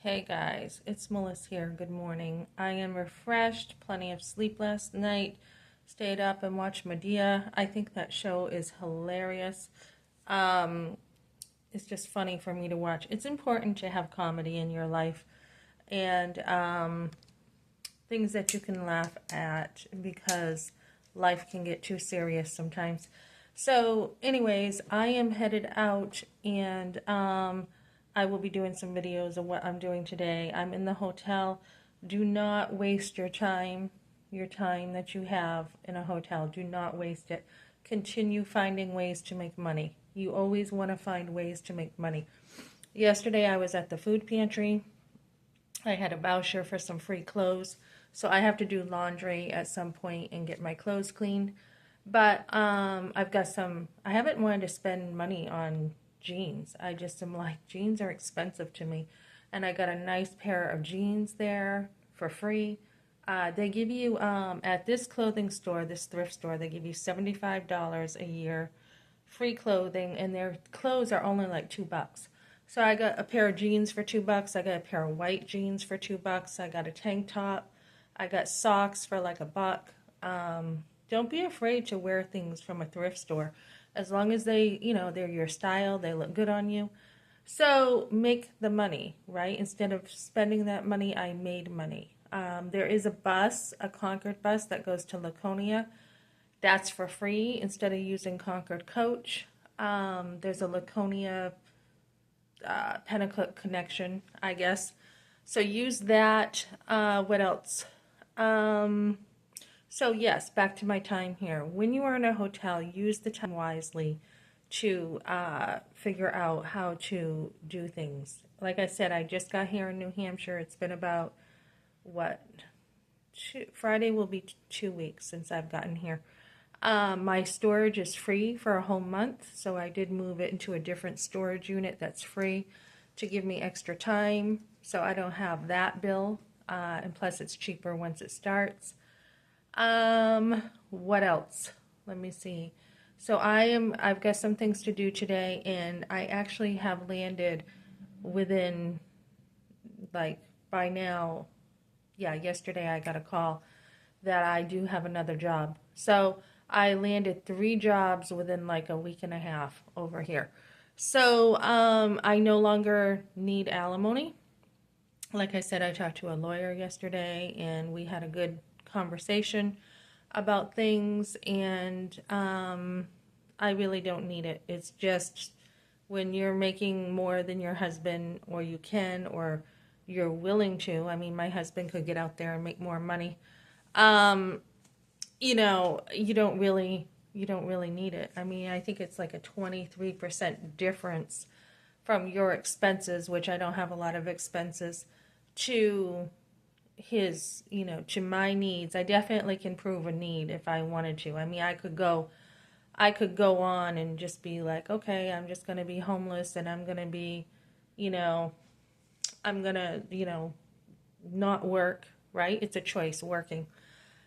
Hey guys, it's Melissa here. Good morning. I am refreshed, plenty of sleep last night, stayed up and watched Medea. I think that show is hilarious. Um, it's just funny for me to watch. It's important to have comedy in your life and things that you can laugh at because life can get too serious sometimes. So, anyways, I am headed out and I will be doing some videos of what I'm doing today. I'm in the hotel. Do not waste your time that you have in a hotel. Do not waste it. Continue finding ways to make money. You always want to find ways to make money. Yesterday I was at the food pantry. I had a voucher for some free clothes. So I have to do laundry at some point and get my clothes cleaned. But I've got I haven't wanted to spend money on jeans. I just am like, jeans are expensive to me. And I got a nice pair of jeans there for free. They give you, at this clothing store, this thrift store, they give you $75 a year free clothing, and their clothes are only like $2. So I got a pair of jeans for $2. I got a pair of white jeans for $2. I got a tank top. I got socks for like $1. Don't be afraid to wear things from a thrift store, as long as they're your style, they look good on you. So make the money, right? Instead of spending that money, I made money. There is a bus, a Concord bus that goes to Laconia. That's for free instead of using Concord Coach. There's a Laconia Pennacook connection, I guess. So use that. What else? Um, so yes, back to my time here. When you are in a hotel, use the time wisely to figure out how to do things. Like I said, I just got here in New Hampshire. It's been about what? Friday will be 2 weeks since I've gotten here. My storage is free for a whole month, so I did move it into a different storage unit that's free to give me extra time, so I don't have that bill, and plus it's cheaper once it starts. What else? Let me see. So I've got some things to do today, and I actually have landed within, like, by now, yeah, yesterday I got a call that I do have another job. So I landed 3 jobs within like a week and a half over here. So I no longer need alimony. Like I said, I talked to a lawyer yesterday and we had a good conversation about things, and I really don't need it. It's just when you're making more than your husband, or you can, or you're willing to. I mean, my husband could get out there and make more money. Um, you don't really need it. I mean, I think it's like a 23% difference from your expenses, which I don't have a lot of expenses, to to my needs. I definitely can prove a need if I wanted to. I mean, I could go on and just be like, okay, I'm just going to be homeless and I'm going to be, you know, I'm going to, not work, right? It's a choice, working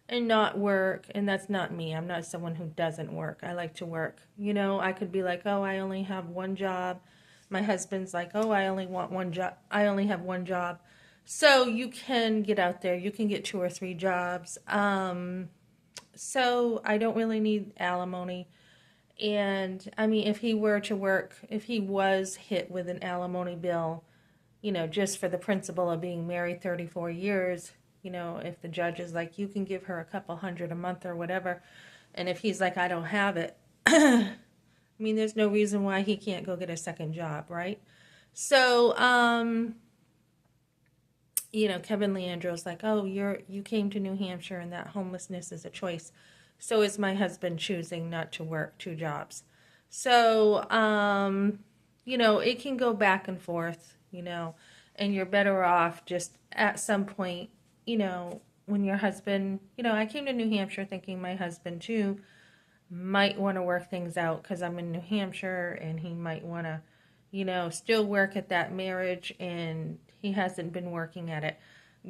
and not work. And that's not me. I'm not someone who doesn't work. I like to work. I could be like, oh, I only have one job. My husband's like, oh, I only want one job. I only have one job. So you can get out there. You can get 2 or 3 jobs. So I don't really need alimony. And I mean, if he were to work, if he was hit with an alimony bill, just for the principle of being married 34 years, if the judge is like, you can give her a couple hundred a month or whatever, and if he's like, I don't have it, I mean, there's no reason why he can't go get a second job, right? So, Kevin Leandro's like, oh, you came to New Hampshire and that homelessness is a choice. So is my husband choosing not to work 2 jobs. So, it can go back and forth, and you're better off just at some point, when your husband, I came to New Hampshire thinking my husband too might want to work things out because I'm in New Hampshire and he might want to, still work at that marriage, and he hasn't been working at it.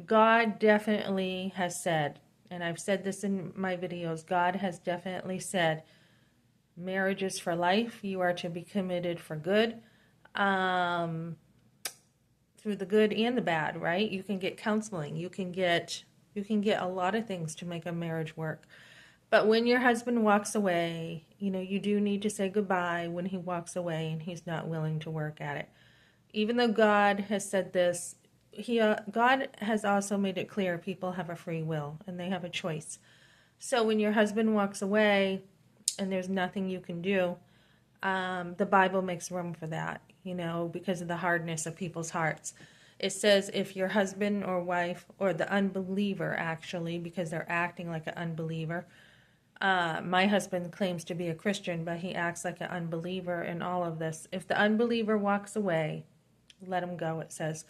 God definitely has said, and I've said this in my videos, God has definitely said, marriage is for life. You are to be committed for good. Um, through the good and the bad, right? You can get counseling. You can get a lot of things to make a marriage work. But when your husband walks away, you do need to say goodbye when he walks away and he's not willing to work at it. Even though God has said this, God has also made it clear people have a free will and they have a choice. So when your husband walks away and there's nothing you can do, the Bible makes room for that, because of the hardness of people's hearts. It says if your husband or wife, or the unbeliever actually, because they're acting like an unbeliever. My husband claims to be a Christian, but he acts like an unbeliever in all of this. If the unbeliever walks away, let him go, it says.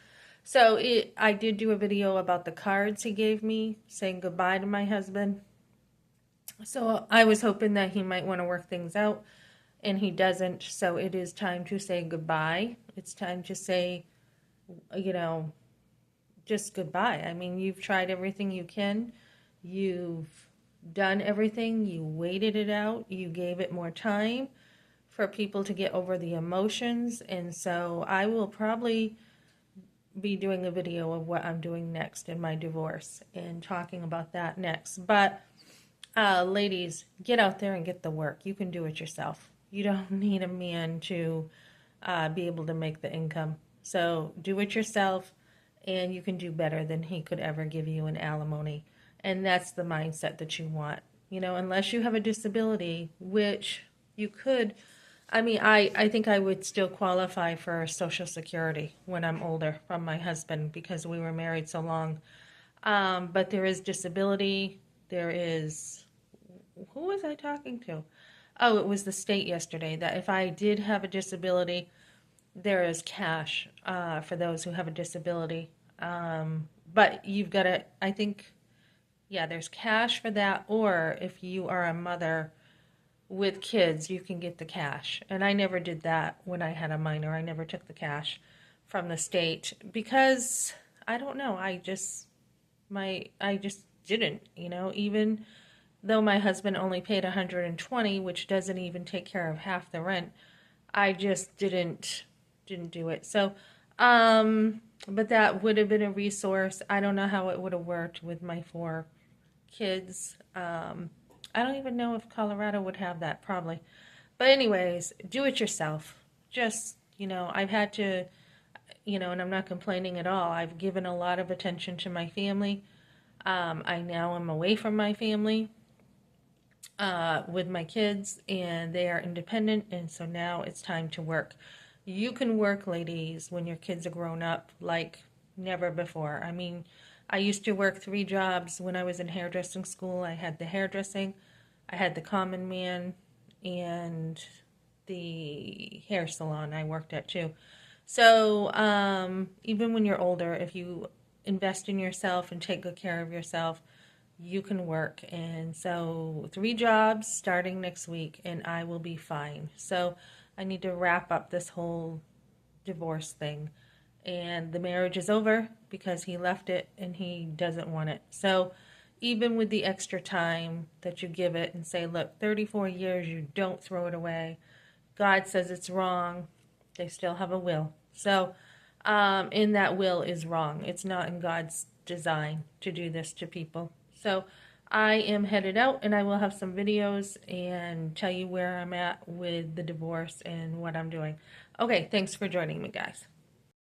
So I did do a video about the cards he gave me, saying goodbye to my husband. So I was hoping that he might want to work things out, and he doesn't. So it is time to say goodbye. It's time to say, just goodbye. I mean, you've tried everything you can. You've done everything. You waited it out. You gave it more time for people to get over the emotions. And so I will probably be doing a video of what I'm doing next in my divorce and talking about that next. But ladies, get out there and get the work. You can do it yourself. You don't need a man to be able to make the income. So do it yourself, and you can do better than he could ever give you in alimony. And that's the mindset that you want. Unless you have a disability, which you could. I mean, I think I would still qualify for Social Security when I'm older from my husband because we were married so long. But there is disability. There is, who was I talking to? Oh, it was the state yesterday, that if I did have a disability, there is cash for those who have a disability. But you've got to, I think, yeah, there's cash for that. Or if you are a mother with kids, you can get the cash. And I never did that when I had a minor. I never took the cash from the state because I don't know. I just didn't, even though my husband only paid $120, which doesn't even take care of half the rent. I just didn't do it. So, but that would have been a resource. I don't know how it would have worked with my 4 kids. I don't even know if Colorado would have that, probably. But anyways, do it yourself. Just, I've had to, and I'm not complaining at all. I've given a lot of attention to my family. I now am away from my family with my kids, and they are independent, and so now it's time to work. You can work, ladies, when your kids are grown up like never before. I mean, I used to work 3 jobs when I was in hairdressing school. I had the hairdressing, I had the common man, and the hair salon I worked at too. So even when you're older, if you invest in yourself and take good care of yourself, you can work. And so 3 jobs starting next week, and I will be fine. So I need to wrap up this whole divorce thing. And the marriage is over because he left it and he doesn't want it. So even with the extra time that you give it and say, look, 34 years, you don't throw it away. God says it's wrong. They still have a will. So in that will is wrong. It's not in God's design to do this to people. So I am headed out, and I will have some videos and tell you where I'm at with the divorce and what I'm doing. Okay, thanks for joining me, guys.